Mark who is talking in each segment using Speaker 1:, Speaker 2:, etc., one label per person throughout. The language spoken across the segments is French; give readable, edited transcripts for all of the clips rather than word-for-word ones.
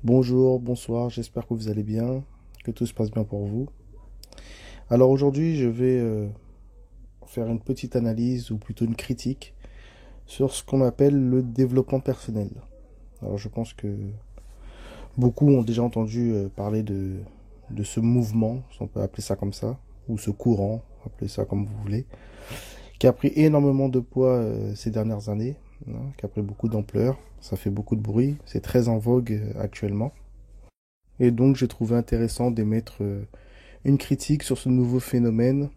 Speaker 1: Bonjour, bonsoir, j'espère que vous allez bien, que tout se passe bien pour vous. Alors aujourd'hui, je vais faire une petite analyse ou plutôt une critique sur ce qu'on appelle le développement personnel. Alors je pense que beaucoup ont déjà entendu parler de ce mouvement, si on peut appeler ça comme ça, ou ce courant, appelez ça comme vous voulez, qui a pris énormément de poids ces dernières années, hein, qui a pris beaucoup d'ampleur, ça fait beaucoup de bruit, c'est très en vogue actuellement. Et donc j'ai trouvé intéressant d'émettre une critique sur ce nouveau phénomène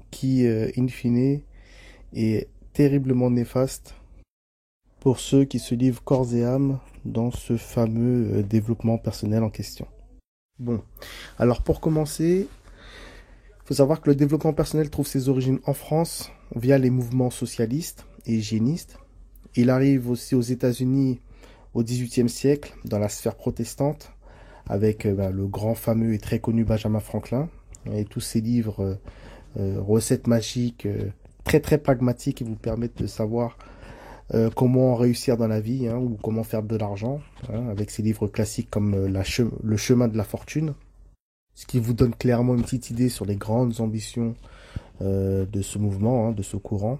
Speaker 1: qui, in fine, est terriblement néfaste pour ceux qui se livrent corps et âme dans ce fameux développement personnel en question. Bon, alors pour commencer, il faut savoir que le développement personnel trouve ses origines en France via les mouvements socialistes et hygiénistes. Il arrive aussi aux États-Unis au XVIIIe siècle, dans la sphère protestante, avec le grand fameux et très connu Benjamin Franklin et tous ses livres recettes magiques très très pragmatiques qui vous permettent de savoir comment réussir dans la vie, hein, ou comment faire de l'argent, hein, avec ses livres classiques comme Le chemin de la fortune, ce qui vous donne clairement une petite idée sur les grandes ambitions de ce mouvement, hein, de ce courant.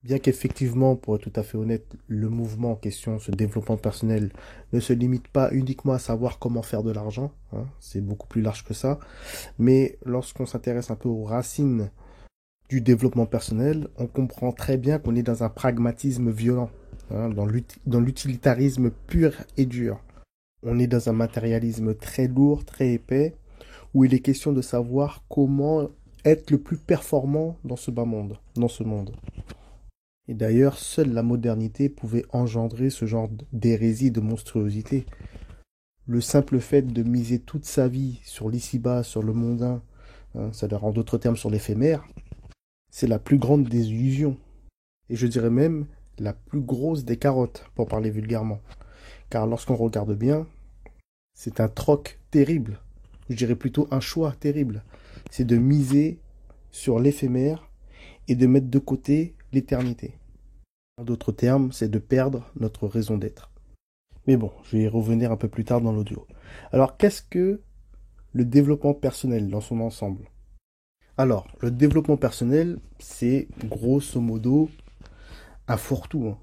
Speaker 1: Bien qu'effectivement, pour être tout à fait honnête, le mouvement en question, ce développement personnel, ne se limite pas uniquement à savoir comment faire de l'argent, hein, c'est beaucoup plus large que ça. Mais lorsqu'on s'intéresse un peu aux racines du développement personnel, on comprend très bien qu'on est dans un pragmatisme violent, hein, dans l'utilitarisme pur et dur. On est dans un matérialisme très lourd, très épais, où il est question de savoir comment être le plus performant dans ce bas monde, dans ce monde. Et d'ailleurs, seule la modernité pouvait engendrer ce genre d'hérésie, de monstruosité. Le simple fait de miser toute sa vie sur l'ici-bas, sur le mondain, hein, c'est-à-dire en d'autres termes sur l'éphémère, c'est la plus grande des illusions. Et je dirais même la plus grosse des carottes, pour parler vulgairement. Car lorsqu'on regarde bien, c'est un troc terrible. Je dirais plutôt un choix terrible. C'est de miser sur l'éphémère et de mettre de côté l'éternité. En d'autres termes, c'est de perdre notre raison d'être. Mais bon, je vais y revenir un peu plus tard dans l'audio. Alors, qu'est-ce que le développement personnel dans son ensemble? Alors, le développement personnel, c'est grosso modo un fourre-tout, hein.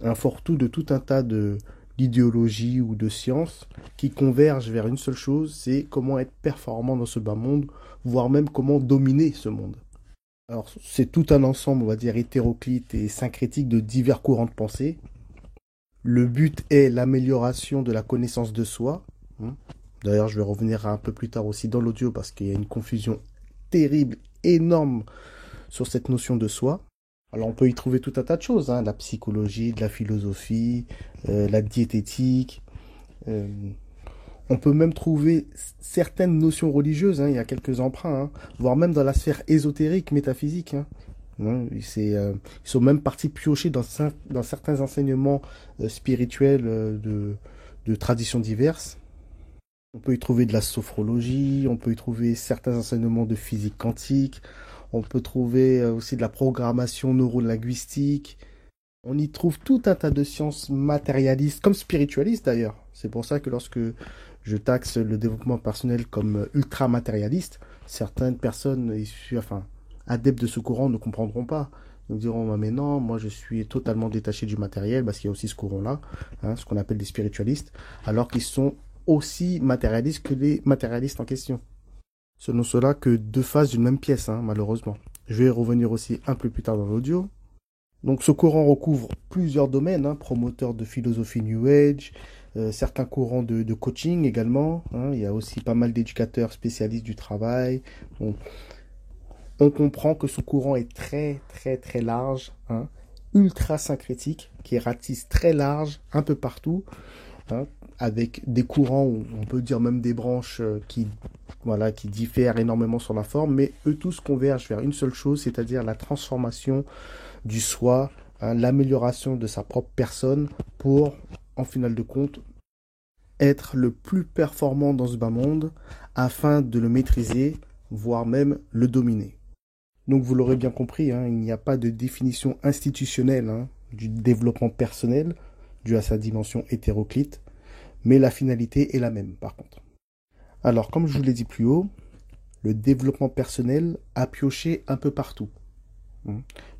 Speaker 1: Un fourre-tout de tout un tas d'idéologies ou de sciences qui convergent vers une seule chose, c'est comment être performant dans ce bas monde, voire même comment dominer ce monde. Alors, c'est tout un ensemble, on va dire, hétéroclite et syncrétique de divers courants de pensée. Le but est l'amélioration de la connaissance de soi, hein. D'ailleurs, je vais revenir un peu plus tard aussi dans l'audio parce qu'il y a une confusion terrible, énorme sur cette notion de soi. Alors, on peut y trouver tout un tas de choses, hein, la psychologie, de la philosophie, la diététique. euh, on peut même trouver certaines notions religieuses, hein, il y a quelques emprunts, hein, voire même dans la sphère ésotérique, métaphysique, hein. Hein, ils sont même partis piocher dans certains enseignements spirituels de traditions diverses. On peut y trouver de la sophrologie, on peut y trouver certains enseignements de physique quantique, on peut trouver aussi de la programmation neurolinguistique. On y trouve tout un tas de sciences matérialistes, comme spiritualistes d'ailleurs. C'est pour ça que lorsque je taxe le développement personnel comme ultra matérialiste, certaines personnes issues, enfin, adeptes de ce courant ne comprendront pas. Ils diront, ah, mais non, moi je suis totalement détaché du matériel, parce qu'il y a aussi ce courant-là, hein, ce qu'on appelle des spiritualistes, alors qu'ils sont aussi matérialistes que les matérialistes en question. Ce ne cela que deux faces d'une même pièce, hein, malheureusement. Je vais y revenir aussi un peu plus tard dans l'audio. Donc ce courant recouvre plusieurs domaines, hein, promoteur de philosophie New Age, certains courants de coaching également, hein. Il y a aussi pas mal d'éducateurs spécialistes du travail. Bon, on comprend que ce courant est très très très large, hein, ultra syncrétique, qui ratisse très large un peu partout, hein, avec des courants, on peut dire même des branches voilà, qui diffèrent énormément sur la forme, mais eux tous convergent vers une seule chose, c'est-à-dire la transformation du soi, hein, l'amélioration de sa propre personne pour, en final de compte, être le plus performant dans ce bas monde afin de le maîtriser, voire même le dominer. Donc vous l'aurez bien compris, hein, il n'y a pas de définition institutionnelle, hein, du développement personnel dû à sa dimension hétéroclite, mais la finalité est la même par contre. Alors, comme je vous l'ai dit plus haut, le développement personnel a pioché un peu partout,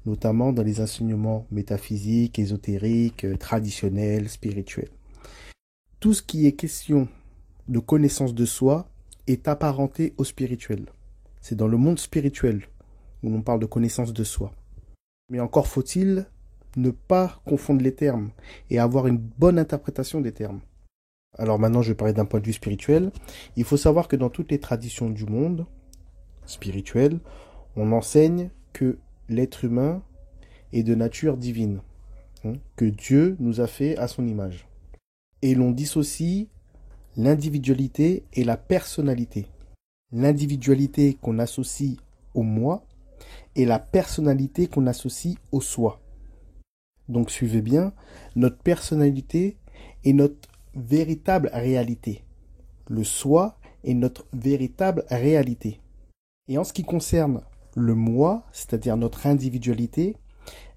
Speaker 1: notamment dans les enseignements métaphysiques, ésotériques, traditionnels, spirituels. Tout ce qui est question de connaissance de soi est apparenté au spirituel. C'est dans le monde spirituel où l'on parle de connaissance de soi. Mais encore faut-il ne pas confondre les termes et avoir une bonne interprétation des termes. Alors maintenant, je vais parler d'un point de vue spirituel. Il faut savoir que dans toutes les traditions du monde spirituel, on enseigne que l'être humain est de nature divine, que Dieu nous a fait à son image. Et l'on dissocie l'individualité et la personnalité. L'individualité qu'on associe au moi et la personnalité qu'on associe au soi. Donc suivez bien, notre personnalité est notre véritable réalité. Le soi est notre véritable réalité. Et en ce qui concerne le moi, c'est-à-dire notre individualité,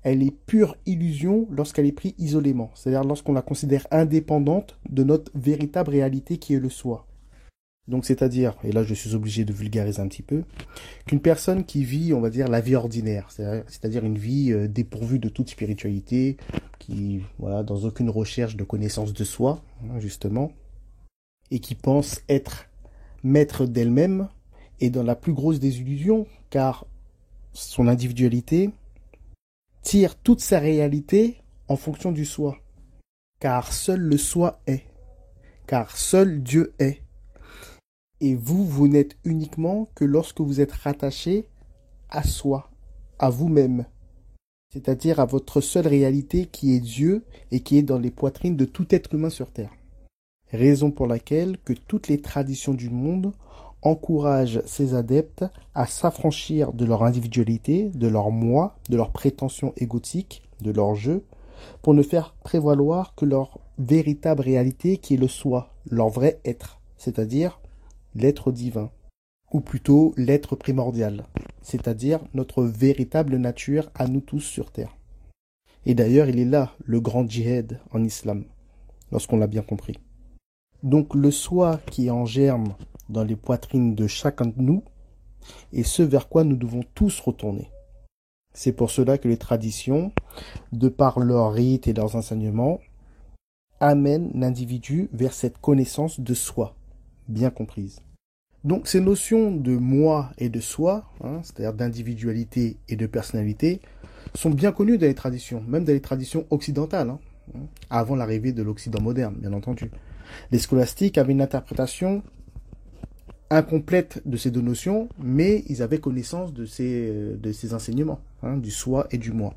Speaker 1: elle est pure illusion lorsqu'elle est prise isolément, c'est-à-dire lorsqu'on la considère indépendante de notre véritable réalité qui est le soi. Donc c'est-à-dire, et là je suis obligé de vulgariser un petit peu, qu'une personne qui vit, on va dire, la vie ordinaire, c'est-à-dire une vie dépourvue de toute spiritualité, qui, voilà, dans aucune recherche de connaissance de soi, justement, et qui pense être maître d'elle-même, est dans la plus grosse des illusions, car son individualité tire toute sa réalité en fonction du soi, car seul le soi est, car seul Dieu est. Et vous n'êtes uniquement que lorsque vous êtes rattaché à soi, à vous-même, c'est-à-dire à votre seule réalité qui est Dieu et qui est dans les poitrines de tout être humain sur Terre. Raison pour laquelle que toutes les traditions du monde encouragent ces adeptes à s'affranchir de leur individualité, de leur moi, de leur prétention égotique, de leur jeu, pour ne faire prévaloir que leur véritable réalité qui est le soi, leur vrai être, c'est-à-dire l'être divin, ou plutôt l'être primordial, c'est-à-dire notre véritable nature à nous tous sur Terre. Et d'ailleurs, il est là le grand djihad en islam, lorsqu'on l'a bien compris. Donc le soi qui est en germe dans les poitrines de chacun de nous est ce vers quoi nous devons tous retourner. C'est pour cela que les traditions, de par leurs rites et leurs enseignements, amènent l'individu vers cette connaissance de soi, bien comprise. Donc ces notions de moi et de soi, c'est-à-dire d'individualité et de personnalité, sont bien connues dans les traditions, même dans les traditions occidentales, avant l'arrivée de l'Occident moderne, bien entendu. Les scolastiques avaient une interprétation incomplète de ces deux notions, mais ils avaient connaissance de ces enseignements, du soi et du moi.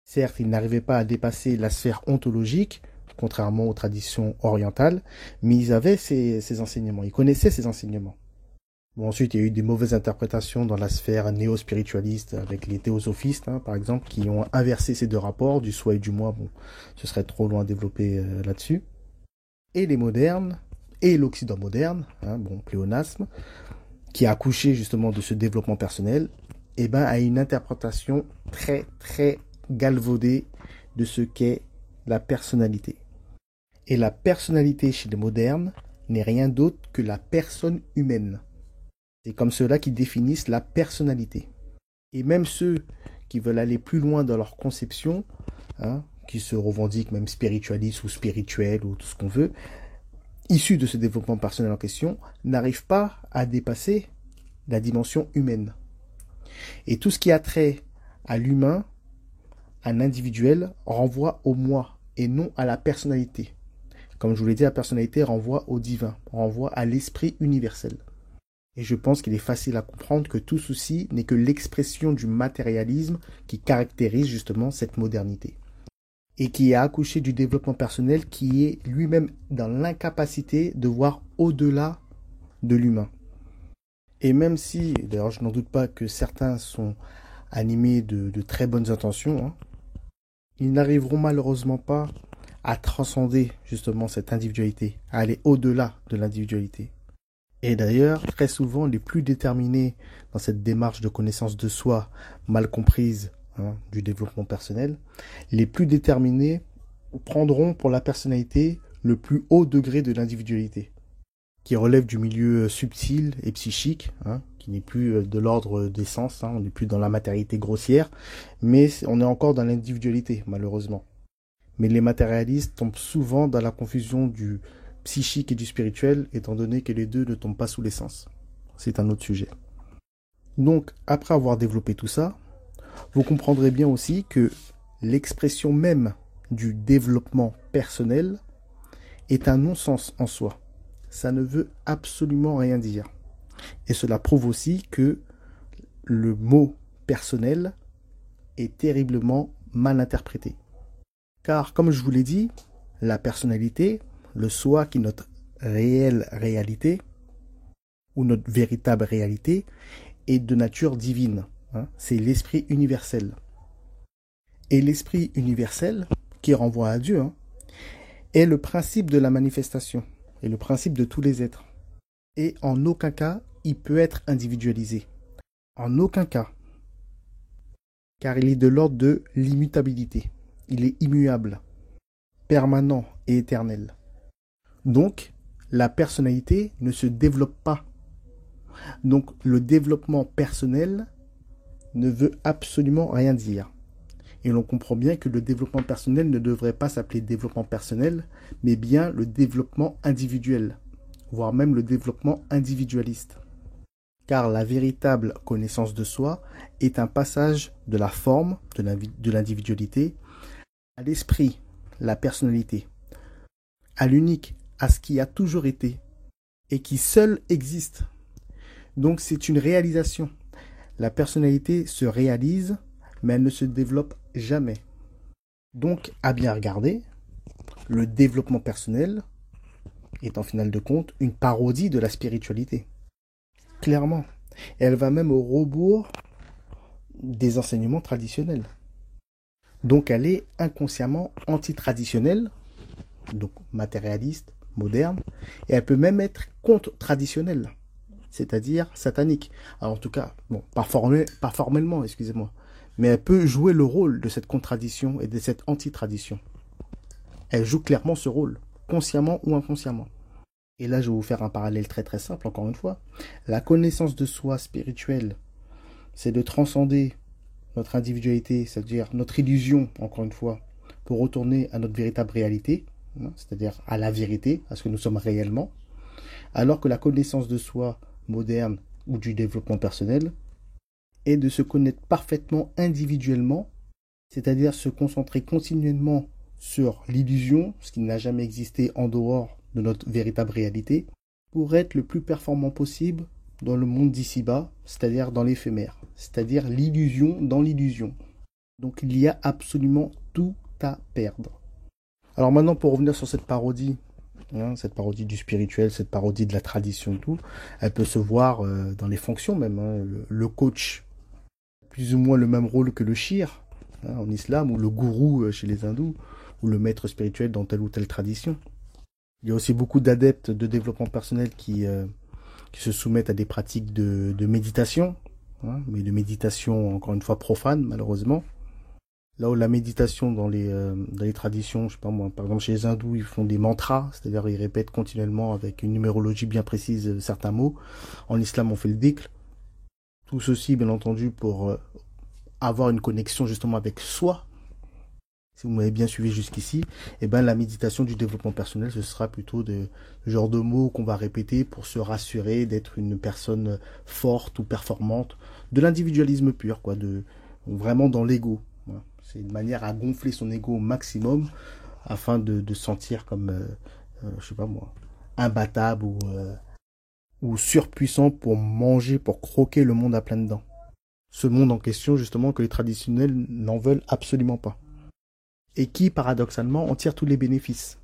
Speaker 1: Certes, ils n'arrivaient pas à dépasser la sphère ontologique, contrairement aux traditions orientales, mais ils avaient ces enseignements, ils connaissaient ces enseignements. Bon, ensuite, il y a eu des mauvaises interprétations dans la sphère néo-spiritualiste, avec les théosophistes, par exemple, qui ont inversé ces deux rapports, du soi et du moi. Bon, ce serait trop loin à développer là-dessus. Et les modernes, et l'Occident moderne, pléonasme, qui a accouché justement de ce développement personnel, a une interprétation très, très galvaudée de ce qu'est la personnalité. Et la personnalité chez les modernes n'est rien d'autre que la personne humaine. C'est comme cela qu'ils définissent la personnalité. Et même ceux qui veulent aller plus loin dans leur conception, qui se revendiquent même spiritualistes ou spirituels ou tout ce qu'on veut, issus de ce développement personnel en question, n'arrivent pas à dépasser la dimension humaine. Et tout ce qui a trait à l'humain, à l'individuel, renvoie au moi et non à la personnalité. Comme je vous l'ai dit, la personnalité renvoie au divin, renvoie à l'esprit universel. Et je pense qu'il est facile à comprendre que tout ceci n'est que l'expression du matérialisme qui caractérise justement cette modernité. Et qui a accouché du développement personnel qui est lui-même dans l'incapacité de voir au-delà de l'humain. Et même si, d'ailleurs je n'en doute pas que certains sont animés de très bonnes intentions, ils n'arriveront malheureusement pas à transcender justement cette individualité, à aller au-delà de l'individualité. Et d'ailleurs, très souvent, les plus déterminés dans cette démarche de connaissance de soi mal comprise du développement personnel, les plus déterminés prendront pour la personnalité le plus haut degré de l'individualité, qui relève du milieu subtil et psychique, hein, qui n'est plus de l'ordre des sens, hein, on n'est plus dans la matérialité grossière, mais on est encore dans l'individualité, malheureusement. Mais les matérialistes tombent souvent dans la confusion du psychique et du spirituel, étant donné que les deux ne tombent pas sous les sens. C'est un autre sujet. Donc, après avoir développé tout ça, vous comprendrez bien aussi que l'expression même du développement personnel est un non-sens en soi. Ça ne veut absolument rien dire. Et cela prouve aussi que le mot personnel est terriblement mal interprété. Car, comme je vous l'ai dit, la personnalité, le soi qui est notre réelle réalité, ou notre véritable réalité, est de nature divine. Hein, c'est l'esprit universel. Et l'esprit universel, qui renvoie à Dieu, hein, est le principe de la manifestation, et le principe de tous les êtres. Et en aucun cas, il peut être individualisé. En aucun cas. Car il est de l'ordre de l'immutabilité. Il est immuable, permanent et éternel. Donc, la personnalité ne se développe pas. Donc, le développement personnel ne veut absolument rien dire. Et l'on comprend bien que le développement personnel ne devrait pas s'appeler développement personnel, mais bien le développement individuel, voire même le développement individualiste. Car la véritable connaissance de soi est un passage de la forme, de l'individualité, à l'esprit, la personnalité, à l'unique, à ce qui a toujours été, et qui seul existe. Donc c'est une réalisation. La personnalité se réalise, mais elle ne se développe jamais. Donc, à bien regarder, le développement personnel est en finale de compte une parodie de la spiritualité. Clairement. Et elle va même au rebours des enseignements traditionnels. Donc elle est inconsciemment antitraditionnelle, donc matérialiste, moderne, et elle peut même être contre-traditionnelle, c'est-à-dire satanique. Alors en tout cas, bon, pas formellement, excusez-moi, mais elle peut jouer le rôle de cette contradiction et de cette antitradition. Elle joue clairement ce rôle, consciemment ou inconsciemment. Et là, je vais vous faire un parallèle très très simple, encore une fois. La connaissance de soi spirituelle, c'est de transcender notre individualité, c'est-à-dire notre illusion, encore une fois, pour retourner à notre véritable réalité, hein, c'est-à-dire à la vérité, à ce que nous sommes réellement, alors que la connaissance de soi moderne ou du développement personnel est de se connaître parfaitement individuellement, c'est-à-dire se concentrer continuellement sur l'illusion, ce qui n'a jamais existé en dehors de notre véritable réalité, pour être le plus performant possible dans le monde d'ici-bas, c'est-à-dire dans l'éphémère, c'est-à-dire l'illusion dans l'illusion. Donc il y a absolument tout à perdre. Alors maintenant, pour revenir sur cette parodie, hein, cette parodie du spirituel, cette parodie de la tradition et tout, elle peut se voir dans les fonctions même. Hein, le coach, plus ou moins le même rôle que le shir, hein, en islam, ou le gourou chez les hindous, ou le maître spirituel dans telle ou telle tradition. Il y a aussi beaucoup d'adeptes de développement personnel qui se soumettent à des pratiques de méditation, hein, mais de méditation, encore une fois, profane, malheureusement. Là où la méditation dans les traditions, je sais pas moi, par exemple chez les hindous, ils font des mantras, c'est-à-dire ils répètent continuellement avec une numérologie bien précise certains mots. En islam, on fait le dhikr. Tout ceci, bien entendu, pour avoir une connexion justement avec soi. Si vous m'avez bien suivi jusqu'ici, eh ben la méditation du développement personnel, ce sera plutôt le genre de mots qu'on va répéter pour se rassurer d'être une personne forte ou performante, de l'individualisme pur, quoi, vraiment dans l'ego. Voilà. C'est une manière à gonfler son ego au maximum afin de sentir comme, je sais pas moi, imbattable ou surpuissant pour manger, pour croquer le monde à pleines dents. Ce monde en question, justement, que les traditionnels n'en veulent absolument pas. Et qui, paradoxalement, en tire tous les bénéfices.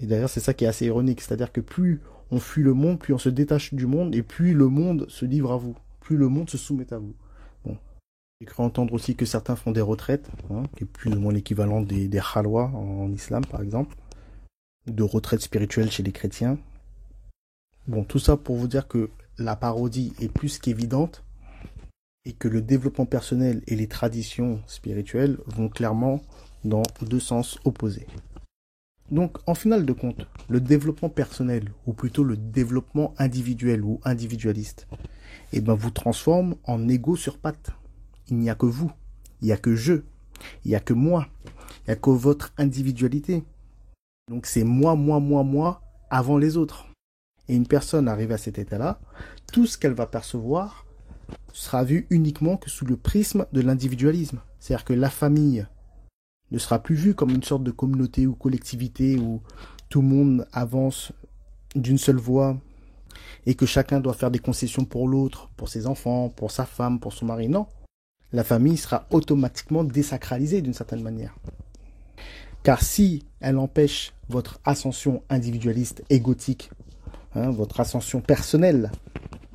Speaker 1: Et d'ailleurs, c'est ça qui est assez ironique. C'est-à-dire que plus on fuit le monde, plus on se détache du monde, et plus le monde se livre à vous. Plus le monde se soumet à vous. Bon. J'ai cru entendre aussi que certains font des retraites, hein, qui est plus ou moins l'équivalent des khalwa en islam, par exemple. De retraites spirituelles chez les chrétiens. Bon, tout ça pour vous dire que la parodie est plus qu'évidente, et que le développement personnel et les traditions spirituelles vont clairement dans deux sens opposés. Donc, en finale de compte, le développement personnel, ou plutôt le développement individuel ou individualiste, eh ben, vous transforme en égo sur pattes. Il n'y a que vous, il n'y a que je, il n'y a que moi, il n'y a que votre individualité. Donc, c'est moi, avant les autres. Et une personne arrivée à cet état-là, tout ce qu'elle va percevoir sera vu uniquement que sous le prisme de l'individualisme. C'est-à-dire que la famille ne sera plus vue comme une sorte de communauté ou collectivité où tout le monde avance d'une seule voie et que chacun doit faire des concessions pour l'autre, pour ses enfants, pour sa femme, pour son mari. Non, la famille sera automatiquement désacralisée d'une certaine manière. Car si elle empêche votre ascension individualiste, égotique, votre ascension personnelle,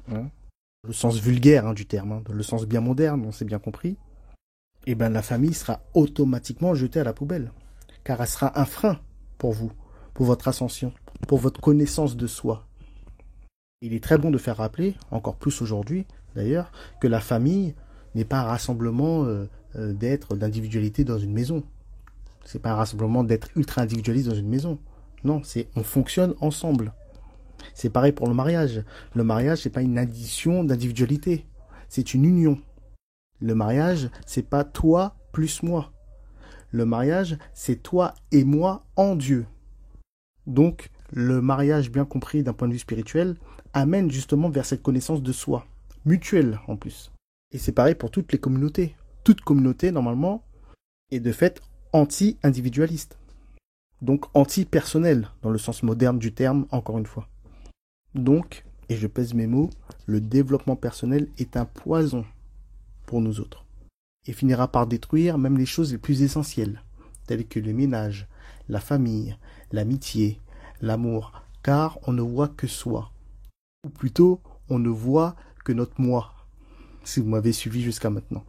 Speaker 1: le sens vulgaire du terme, le sens bien moderne, on s'est bien compris, et bien la famille sera automatiquement jetée à la poubelle. Car elle sera un frein pour vous, pour votre ascension, pour votre connaissance de soi. Il est très bon de faire rappeler, encore plus aujourd'hui d'ailleurs, que la famille n'est pas un rassemblement d'être, d'individualité dans une maison. C'est pas un rassemblement d'être ultra individualiste dans une maison. Non, on fonctionne ensemble. C'est pareil pour le mariage. Le mariage, c'est pas une addition d'individualité. C'est une union. Le mariage, c'est pas toi plus moi. Le mariage, c'est toi et moi en Dieu. Donc, le mariage, bien compris d'un point de vue spirituel, amène justement vers cette connaissance de soi, mutuelle en plus. Et c'est pareil pour toutes les communautés. Toute communauté, normalement, est de fait anti-individualiste. Donc anti-personnel, dans le sens moderne du terme, encore une fois. Donc, et je pèse mes mots, le développement personnel est un poison pour nous autres. Et finira par détruire même les choses les plus essentielles, telles que le ménage, la famille, l'amitié, l'amour, car on ne voit que soi. Ou plutôt, on ne voit que notre moi, si vous m'avez suivi jusqu'à maintenant.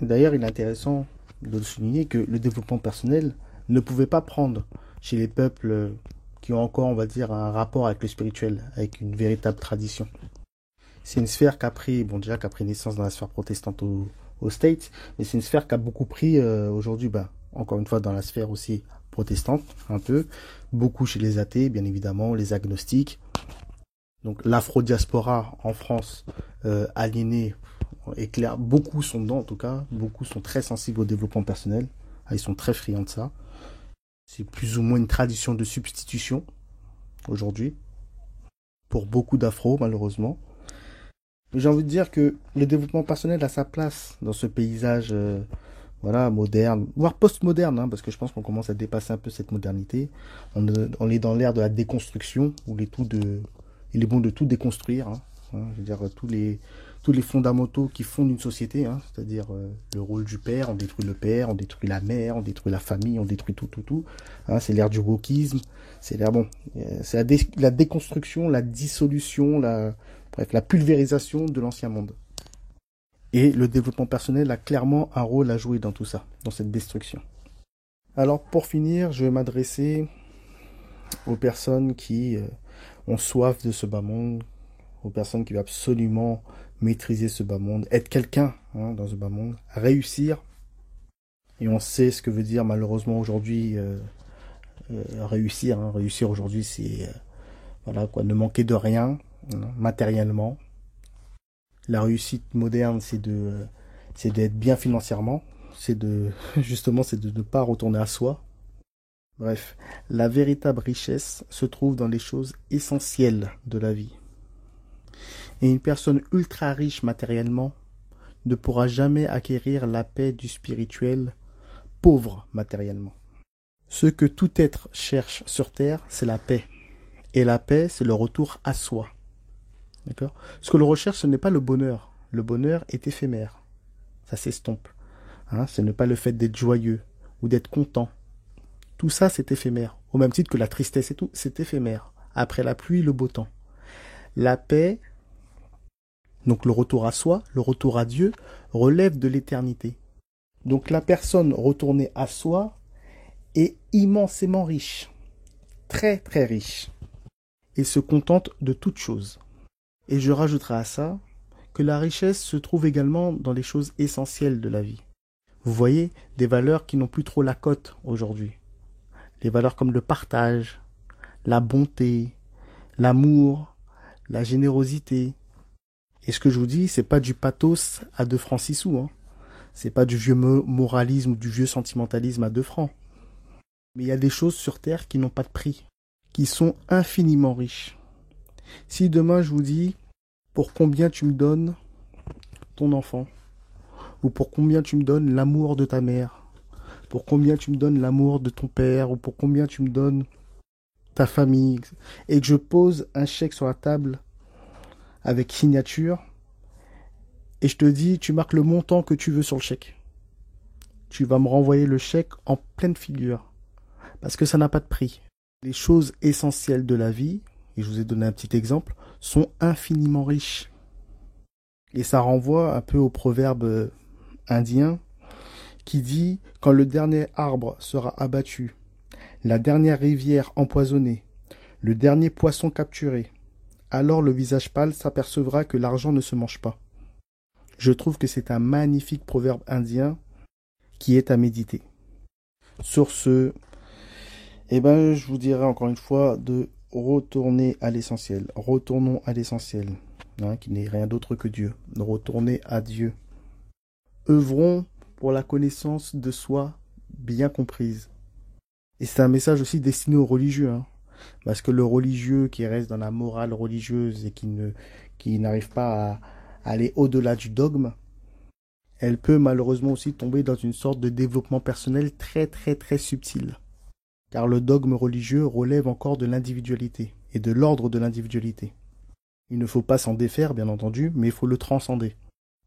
Speaker 1: D'ailleurs, il est intéressant de souligner que le développement personnel ne pouvait pas prendre chez les peuples qui ont encore, on va dire, un rapport avec le spirituel, avec une véritable tradition. C'est une sphère qui a pris naissance dans la sphère protestante aux States, mais c'est une sphère qui a beaucoup pris aujourd'hui, encore une fois, dans la sphère aussi protestante, un peu, beaucoup chez les athées, bien évidemment, les agnostiques. Donc l'afro-diaspora en France, aliénée, est clair, beaucoup sont dedans en tout cas, beaucoup sont très sensibles au développement personnel, ils sont très friands de ça. C'est plus ou moins une tradition de substitution aujourd'hui, pour beaucoup d'afro malheureusement. Mais j'ai envie de dire que le développement personnel a sa place dans ce paysage moderne, voire post-moderne, parce que je pense qu'on commence à dépasser un peu cette modernité. On est dans l'ère de la déconstruction, où il est bon de tout déconstruire. Je veux dire, tous les fondamentaux qui fondent une société, c'est-à-dire le rôle du père, on détruit la mère, on détruit la famille, on détruit tout. C'est l'ère du wokisme, c'est la déconstruction, la dissolution, la pulvérisation de l'ancien monde. Et le développement personnel a clairement un rôle à jouer dans tout ça, dans cette destruction. Alors pour finir, je vais m'adresser aux personnes qui ont soif de ce bas monde, aux personnes qui veulent absolument maîtriser ce bas monde, être quelqu'un dans ce bas monde, réussir. Et on sait ce que veut dire malheureusement aujourd'hui réussir. Réussir aujourd'hui, c'est ne manquer de rien matériellement. La réussite moderne, c'est d'être bien financièrement, c'est de ne pas retourner à soi. Bref, la véritable richesse se trouve dans les choses essentielles de la vie. Et une personne ultra riche matériellement ne pourra jamais acquérir la paix du spirituel pauvre matériellement. Ce que tout être cherche sur terre, c'est la paix. Et la paix, c'est le retour à soi. D'accord ? Ce que l'on recherche, ce n'est pas le bonheur. Le bonheur est éphémère. Ça s'estompe. Ce n'est pas le fait d'être joyeux ou d'être content. Tout ça, c'est éphémère. Au même titre que la tristesse et tout, c'est éphémère. Après la pluie, le beau temps. La paix, donc le retour à soi, le retour à Dieu, relève de l'éternité. Donc la personne retournée à soi est immensément riche. Très très riche. Et se contente de toutes choses. Et je rajouterai à ça que la richesse se trouve également dans les choses essentielles de la vie. Vous voyez, des valeurs qui n'ont plus trop la cote aujourd'hui. Les valeurs comme le partage, la bonté, l'amour, la générosité. Et ce que je vous dis, c'est pas du pathos à 2 francs 6 sous, hein. C'est pas du vieux moralisme ou du vieux sentimentalisme à 2 francs. Mais il y a des choses sur Terre qui n'ont pas de prix, qui sont infiniment riches. Si demain je vous dis, pour combien tu me donnes ton enfant, ou pour combien tu me donnes l'amour de ta mère, pour combien tu me donnes l'amour de ton père, ou pour combien tu me donnes ta famille, et que je pose un chèque sur la table avec signature, et je te dis, tu marques le montant que tu veux sur le chèque. Tu vas me renvoyer le chèque en pleine figure, parce que ça n'a pas de prix. Les choses essentielles de la vie, et je vous ai donné un petit exemple, sont infiniment riches. Et ça renvoie un peu au proverbe indien qui dit « Quand le dernier arbre sera abattu, la dernière rivière empoisonnée, le dernier poisson capturé, alors le visage pâle s'apercevra que l'argent ne se mange pas. » Je trouve que c'est un magnifique proverbe indien qui est à méditer. Sur ce, je vous dirais encore une fois de retourner à l'essentiel. Retournons à l'essentiel, qui n'est rien d'autre que Dieu. Retournez à Dieu. Œuvrons pour la connaissance de soi bien comprise. Et c'est un message aussi destiné aux religieux, parce que le religieux qui reste dans la morale religieuse et qui n'arrive pas à aller au-delà du dogme, elle peut malheureusement aussi tomber dans une sorte de développement personnel très très très subtil. Car le dogme religieux relève encore de l'individualité et de l'ordre de l'individualité. Il ne faut pas s'en défaire, bien entendu, mais il faut le transcender.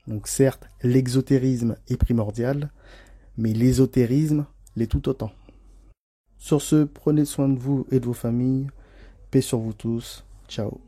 Speaker 1: Donc certes, l'exotérisme est primordial, mais l'ésotérisme l'est tout autant. Sur ce, prenez soin de vous et de vos familles. Paix sur vous tous. Ciao.